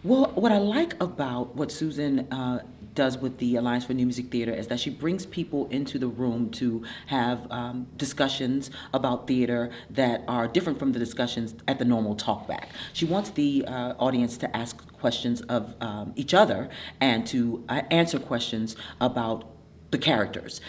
Well, what I like about what Susan does with the Alliance for New Music Theater is that she brings people into the room to have discussions about theater that are different from the discussions at the normal talkback. She wants the audience to ask questions of each other and to answer questions about the characters,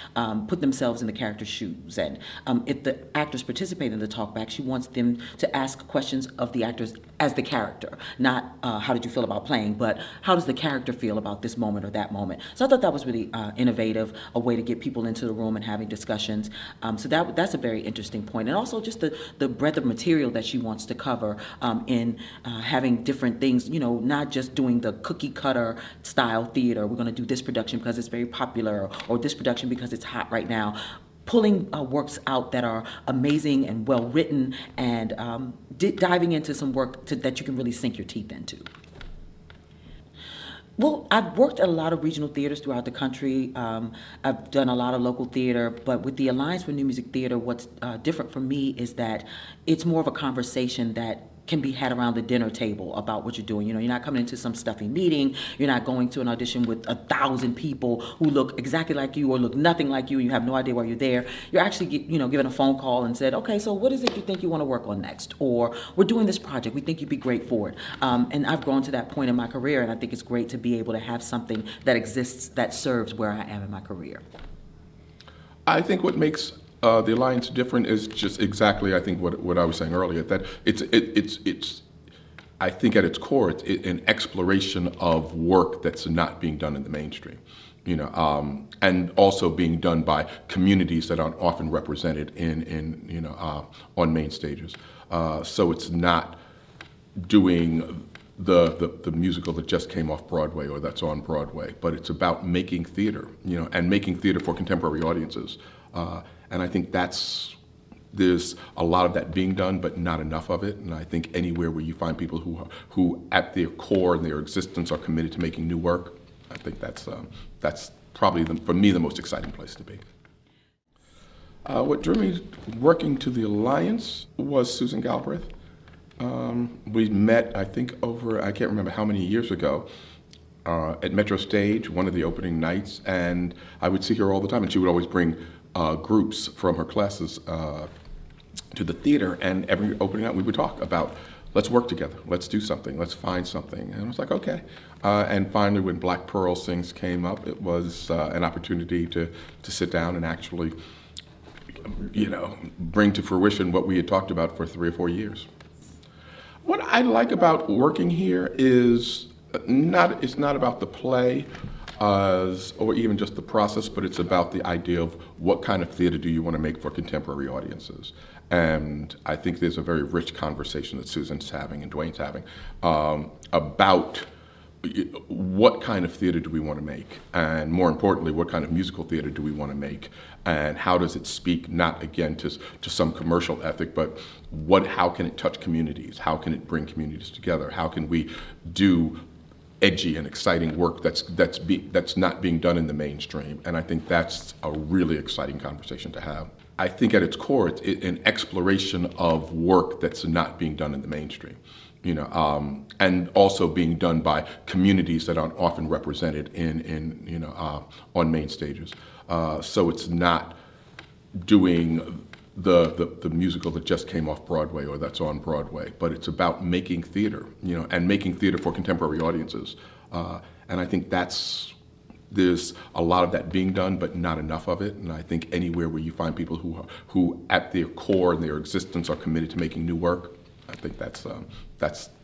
put themselves in the character's shoes. And if the actors participate in the talkback, she wants them to ask questions of the actors as the character, not how did you feel about playing, but how does the character feel about this moment or that moment. So I thought that was really innovative, a way to get people into the room and having discussions. So that's a very interesting point. And also just the breadth of material that she wants to cover in having different things, not just doing the cookie cutter style theater. We're going to do this production because it's very popular, or this production because it's hot right now. Pulling works out that are amazing and well written, and diving into some work that you can really sink your teeth into. Well, I've worked at a lot of regional theaters throughout the country. I've done a lot of local theater, but with the Alliance for New Music Theater, what's different for me is that it's more of a conversation that can be had around the dinner table about what you're doing. You're not coming into some stuffy meeting. You're not going to an audition with 1,000 people who look exactly like you or look nothing like you, and you have no idea why you're there. You're actually, given a phone call and said, okay, so what is it you think you want to work on next? Or we're doing this project. We think you'd be great for it. And I've grown to that point in my career, and I think it's great to be able to have something that exists that serves where I am in my career. I think what makes the Alliance different is just exactly, I think, what I was saying earlier, that it's I think at its core, it's an exploration of work that's not being done in the mainstream, and also being done by communities that aren't often represented on main stages. So it's not doing the musical that just came off Broadway or that's on Broadway, but it's about making theater, and making theater for contemporary audiences. And I think there's a lot of that being done, but not enough of it. And I think anywhere where you find people who at their core and their existence are committed to making new work, I think that's probably, for me, the most exciting place to be. What drew me working to the Alliance was Susan Galbraith. We met, I think, I can't remember how many years ago, at Metro Stage, one of the opening nights, and I would see her all the time, and she would always bring groups from her classes to the theater, and every opening night we would talk about, let's work together, let's do something, let's find something. And I was like, okay. And finally, when Black Pearl Sings came up, it was an opportunity to sit down and actually, bring to fruition what we had talked about for 3 or 4 years. What I like about working here is it's not about the play, or even just the process, but it's about the idea of what kind of theater do you want to make for contemporary audiences. And I think there's a very rich conversation that Susan's having and Dwayne's having about what kind of theater do we want to make, and more importantly, what kind of musical theater do we want to make, and how does it speak not again to some commercial ethic, but how can it touch communities? How can it bring communities together? How can we do edgy and exciting work that's not being done in the mainstream? And I think that's a really exciting conversation to have. I think at its core, it's an exploration of work that's not being done in the mainstream, and also being done by communities that aren't often represented on main stages. So it's not doing the musical that just came off Broadway or that's on Broadway, but it's about making theater, and making theater for contemporary audiences. And I think there's a lot of that being done, but not enough of it. And I think anywhere where you find people who at their core and their existence are committed to making new work, I think that's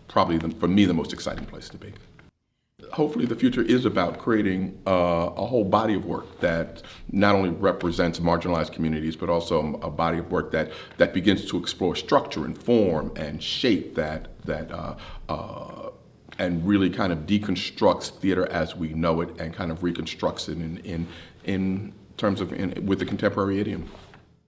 probably, for me, the most exciting place to be. Hopefully the future is about creating a whole body of work that not only represents marginalized communities, but also a body of work that begins to explore structure and form and shape and really kind of deconstructs theater as we know it and kind of reconstructs it in terms of with the contemporary idiom.